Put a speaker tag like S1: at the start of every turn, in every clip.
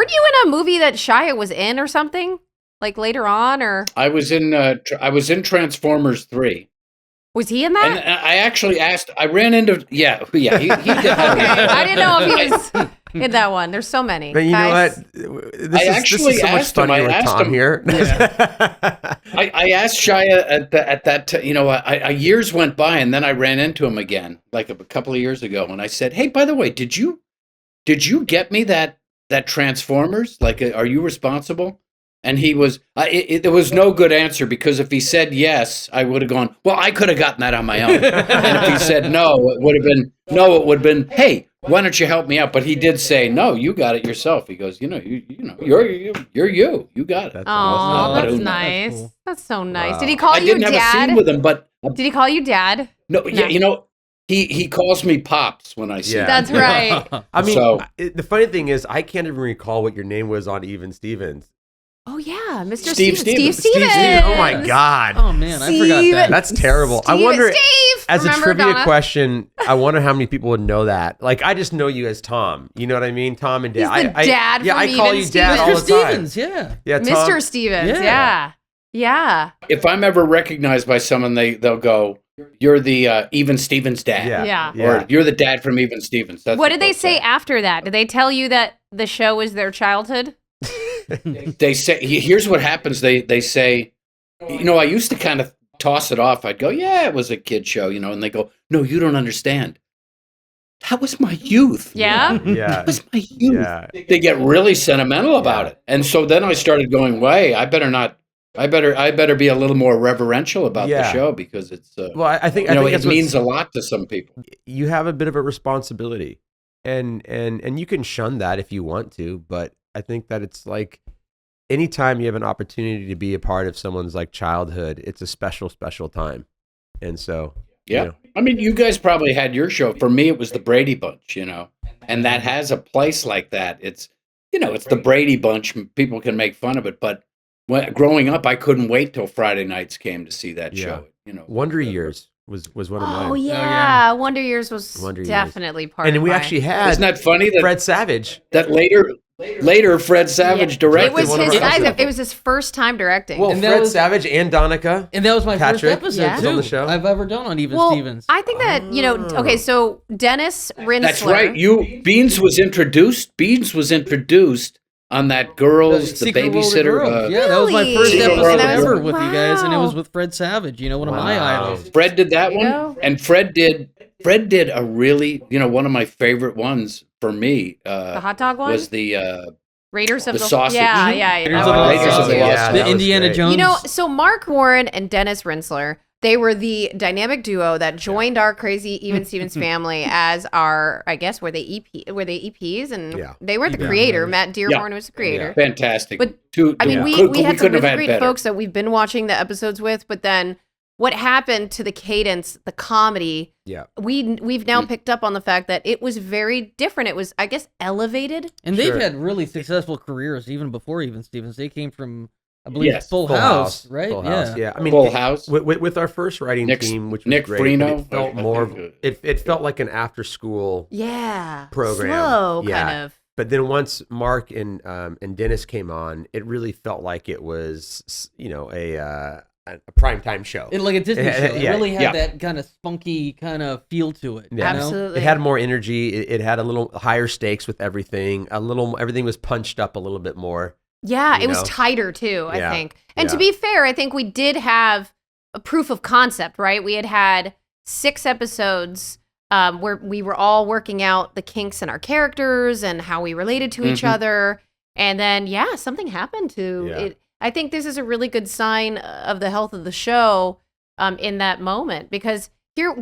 S1: Weren't you in a movie that Shia was in or something? Like later on, or
S2: I was in Transformers 3.
S1: was he in that?
S2: And I actually asked. I ran into he did.
S1: Okay, I didn't know if he was in that one. There's so many.
S3: But you know what? This is so much funnier with Tom here.
S2: Yeah. I asked Shia at that years went by, and then I ran into him again, like a couple of years ago, and I said, "Hey, by the way, did you get me that Transformers? Like, are you responsible?" And he was. There was no good answer, because if he said yes, I would have gone, "Well, I could have gotten that on my own." And if he said no, it would have been, "Hey, why don't you help me out?" But he did say, "No, you got it yourself." He goes, you're you. You got it.
S1: Oh, that's nice. Cool. That's so nice. Wow. Did he call you Dad? I didn't have a scene with him, but did he call you Dad?
S2: No. Yeah, he calls me Pops when I see him.
S1: That's right.
S3: I mean, the funny thing is, I can't even recall what your name was on Even Stevens.
S1: Oh yeah, Mr.
S2: Steve
S1: Stevens.
S3: Oh my God.
S4: Oh man, I forgot that.
S3: That's terrible. I wonder, as a trivia question, I wonder how many people would know that. Like, I just know you as Tom. You know what I mean? Tom and Dad.
S1: He's the dad.
S3: Yeah, I call you Dad all the time.
S4: Mr. Stevens. Yeah.
S3: Yeah. Tom.
S1: Mr. Stevens. Yeah.
S2: If I'm ever recognized by someone, they'll go, "You're the Even Stevens dad."
S1: Yeah.
S2: Or "You're the dad from Even Stevens." That's
S1: what did they say after that? Did they tell you that the show was their childhood?
S2: They say, here's what happens. They say, I used to kind of toss it off. I'd go, "Yeah, it was a kid show," and they go, "No, you don't understand. That was my youth."
S1: Yeah.
S2: That was my youth.
S3: Yeah.
S2: They get really sentimental about it. And so then I started going, I better be a little more reverential about the show, because it's,
S3: I think
S2: it means a lot to some people.
S3: You have a bit of a responsibility, and you can shun that if you want to, but I think that it's like, anytime you have an opportunity to be a part of someone's like childhood, it's a special, special time. And so,
S2: yeah. I mean, you guys probably had your show. For me, it was the Brady Bunch, and that has a place like that. It's, it's the Brady Bunch. People can make fun of it, but growing up, I couldn't wait till Friday nights came to see that show.
S3: Wonder Years was one of mine.
S1: Oh yeah, Wonder Years was definitely part of it.
S3: And we actually had,
S2: isn't that funny, that
S3: Fred Savage,
S2: that later Fred Savage directed.
S1: It was his first time directing.
S3: Well, Fred Savage and Donica.
S4: And that was my first episode
S3: on the show
S4: I've ever done on Even Stevens.
S1: I think that, okay, so Dennis Rinsler.
S2: That's right. Beans was introduced on that Girls, the Babysitter.
S4: That was my first episode ever with you guys, and it was with Fred Savage, one of my idols.
S2: Fred did that one, and Fred did a really, one of my favorite ones for me.
S1: The hot dog one?
S2: Was the
S1: Raiders of the
S2: Sausage.
S1: Yeah.
S2: Raiders of the Lost.
S4: The Indiana Jones.
S1: So Mark Warren and Dennis Rinsler, they were the dynamic duo that joined our crazy Even Stevens family as our, I guess, were they EPs? And they were the creator. Matt Dearborn was the creator.
S2: Fantastic.
S1: But we had some really great folks that we've been watching the episodes with, but then what happened to the cadence, the comedy, we've now picked up on the fact that it was very different. It was, I guess, elevated.
S4: And they've had really successful careers even before Even Stevens. They came from, I believe, Full House, right?
S3: Full House, yeah. I mean,
S2: Full House.
S3: With our first writing team, which was
S2: Nick
S3: great,
S2: Freno,
S3: it felt more. It felt like an after-school program,
S1: slow kind of.
S3: But then once Mark and Dennis came on, it really felt like it was, a primetime show.
S4: Like a Disney show. It really had that kind of spunky kind of feel to it.
S3: Yeah.
S1: Absolutely.
S3: It had more energy. It had a little higher stakes with everything. Everything was punched up a little bit more.
S1: Yeah, it was tighter too, I think. And to be fair, I think we did have a proof of concept, right? We had 6 episodes where we were all working out the kinks in our characters and how we related to each other. And then, something happened to it. I think this is a really good sign of the health of the show in that moment, because here,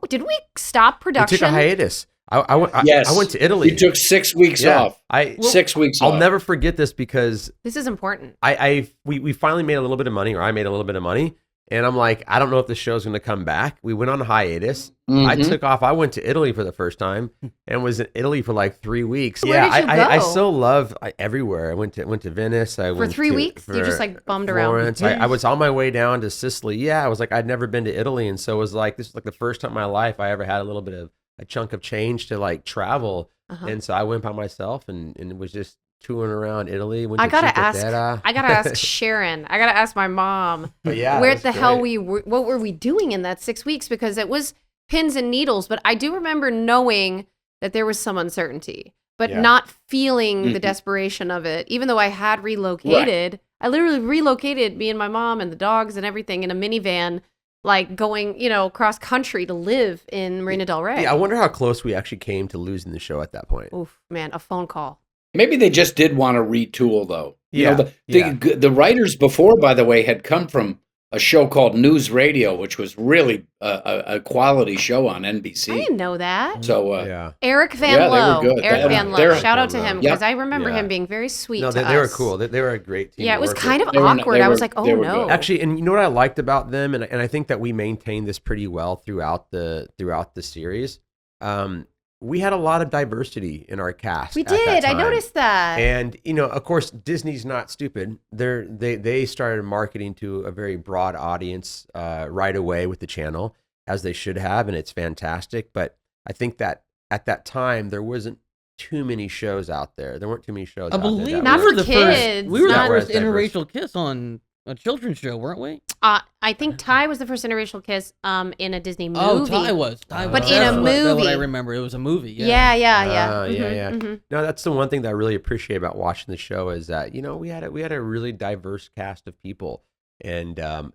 S1: did we stop production?
S3: We took a hiatus. I went to Italy.
S2: You took 6 weeks off. 6 weeks off.
S3: I'll never forget this, because
S1: this is important.
S3: We finally made a little bit of money, or I made a little bit of money. And I'm like, I don't know if the show's going to come back. We went on a hiatus. I took off. I went to Italy for the first time and was in Italy for like 3 weeks.
S1: Where did you go?
S3: I still love everywhere. I went to Venice.
S1: For 3 weeks? You just like bummed
S3: Florence.
S1: around?
S3: I was on my way down to Sicily. Yeah, I was like, I'd never been to Italy. And so it was like, this is like the first time in my life I ever had a little bit of a chunk of change to like travel. And so I went by myself and was just touring around Italy.
S1: I gotta ask Sharon. I gotta ask my mom. Where the hell what were we doing in that 6 weeks? Because it was pins and needles. But I do remember knowing that there was some uncertainty, but not feeling the desperation of it. Even though I had relocated, I literally relocated me and my mom and the dogs and everything in a minivan, like going, cross country to live in Marina Del Rey.
S3: Yeah, I wonder how close we actually came to losing the show at that point.
S1: Oof, man, a phone call.
S2: Maybe they just did want to retool, though. The writers before, by the way, had come from a show called News Radio, which was really a quality show on NBC.
S1: I didn't know that.
S2: So,
S1: Eric Van Lowe.
S2: They were good.
S1: Eric Van Lowe. Shout out to him because I remember him being very sweet to us.
S3: They were cool. They were a great team.
S1: Yeah, it was kind of awkward. I was like, oh no.
S3: Actually, and you know what I liked about them, and I think that we maintained this pretty well throughout the series. We had a lot of diversity in our cast.
S1: We did. I noticed that.
S3: And of course, Disney's not stupid. They started marketing to a very broad audience right away with the channel, as they should have, and it's fantastic. But I think that at that time there wasn't too many shows out there. There weren't too many shows.
S4: I believe
S1: not for kids.
S4: We were the first interracial kiss on a children's show, weren't we?
S1: I think Ty was the first interracial kiss in a Disney movie.
S4: Oh, Ty was.
S1: But in a movie.
S4: That's what I remember. It was a movie.
S1: Yeah.
S3: No, that's the one thing that I really appreciate about watching the show is that we had a really diverse cast of people, and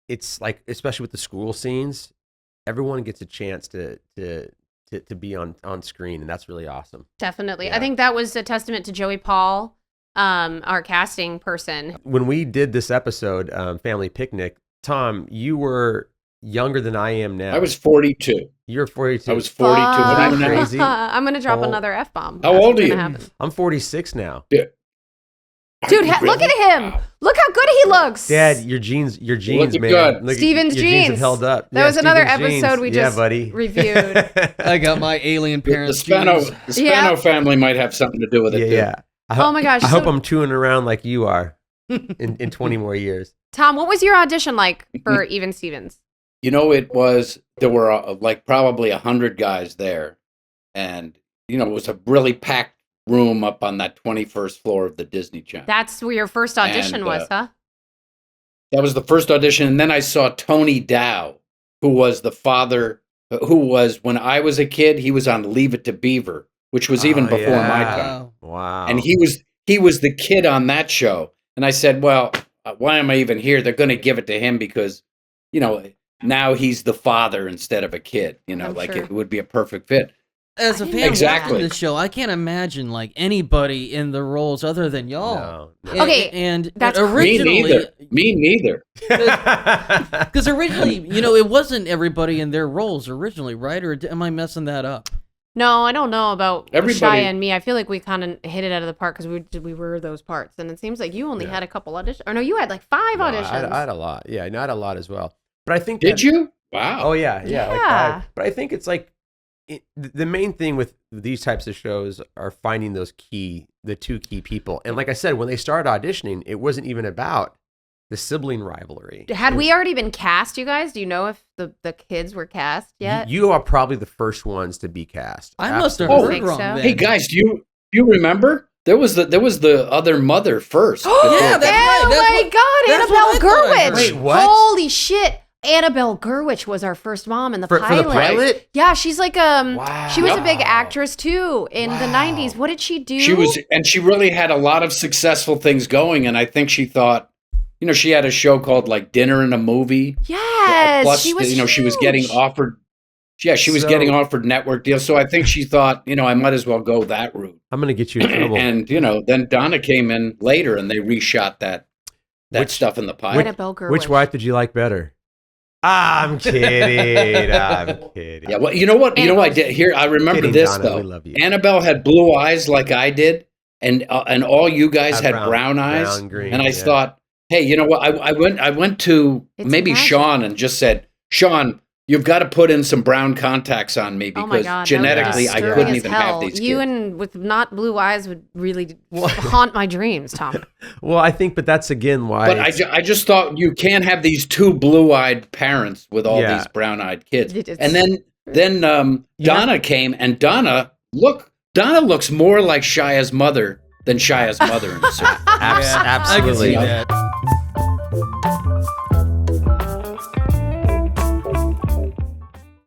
S3: it's like, especially with the school scenes, everyone gets a chance to be on screen, and that's really awesome.
S1: Definitely, I think that was a testament to Joey Paul. Our casting person.
S3: When we did this episode, Family Picnic, Tom, you were younger than I am now.
S2: I was 42.
S3: You're 42.
S2: I was 42.
S3: Isn't that crazy?
S1: I'm going to drop another F-bomb.
S2: How old are you?
S3: I'm 46 now.
S2: Yeah.
S1: Dude, look at him. Wow. Look how good he looks.
S3: Dad, your jeans, man.
S2: Good.
S1: Steven's jeans
S3: have held up.
S1: That was another episode we just reviewed.
S4: I got my alien parents.
S2: The Spano family might have something to do with it, too.
S3: Yeah.
S1: Oh my gosh.
S3: I hope I'm chewing around like you are in 20 more years.
S1: Tom, what was your audition like for Even Stevens?
S2: There were probably 100 guys there. And, it was a really packed room up on that 21st floor of the Disney Channel.
S1: That's where your first audition was, huh?
S2: That was the first audition. And then I saw Tony Dow, who was the father, when I was a kid, he was on Leave It to Beaver, which was even before my time.
S3: Wow.
S2: And he was the kid on that show. And I said, well, why am I even here? They're going to give it to him because, now he's the father instead of a kid, it would be a perfect fit.
S4: As a fan watching this show, I can't imagine anybody in the roles other than y'all.
S3: No.
S4: And
S1: that's
S4: originally
S2: me neither.
S4: Because originally, it wasn't everybody in their roles originally, right? Or am I messing that up?
S1: No, I don't know about Shia and me. I feel like we kind of hit it out of the park because we were those parts, and it seems like you only had a couple auditions. Or no, you had 5 auditions.
S3: I had a lot. Yeah, I had a lot as well. But I think
S2: did you? Wow.
S3: Oh yeah. Like 5. But I think it's the main thing with these types of shows are finding the 2 key people. And like I said, when they started auditioning, it wasn't even about the sibling rivalry.
S1: Had we already been cast, you guys? Do you know if the kids were cast yet?
S3: You are probably the first ones to be cast.
S4: I must have heard wrong.
S1: So.
S2: Hey guys, do you remember? There was the other mother first.
S4: Yeah, that's right.
S1: My God, Annabelle Gurwitch.
S3: Wait, what?
S1: Holy shit. Annabelle Gurwitch was our first mom in the pilot.
S3: For the pilot?
S1: Yeah, she's like
S3: wow.
S1: She was a big actress too in the 90s. What did she do?
S2: She really had a lot of successful things going, and I think she thought, she had a show called Dinner and a Movie.
S1: Yes,
S2: plus,
S1: she was
S2: she was getting offered. Yeah, she was getting offered network deals. So I think she thought, I might as well go that route.
S3: I'm going to get you in trouble.
S2: And then Donna came in later, and they reshot that stuff in the pilot.
S3: Which wife did you like better? I'm kidding.
S2: Yeah, well, you know what? I did here. I remember this
S3: Donna,
S2: though.
S3: we love you.
S2: Annabelle had blue eyes like I did, and all you guys had brown eyes.
S3: Brown, green,
S2: and I thought, hey, you know what? I went to maybe Sean and just said, Sean, you've got to put in some brown contacts on me because genetically I couldn't even have these kids.
S1: You and with not blue eyes would really haunt my dreams, Tom.
S3: Well, I think, but that's again why.
S2: But I just thought you can't have these 2 blue-eyed parents with all these brown-eyed kids. And then Donna came, and Donna, look Donna looks more like Shia's mother than Shia's mother in a certain
S3: Absolutely.
S4: I can see that.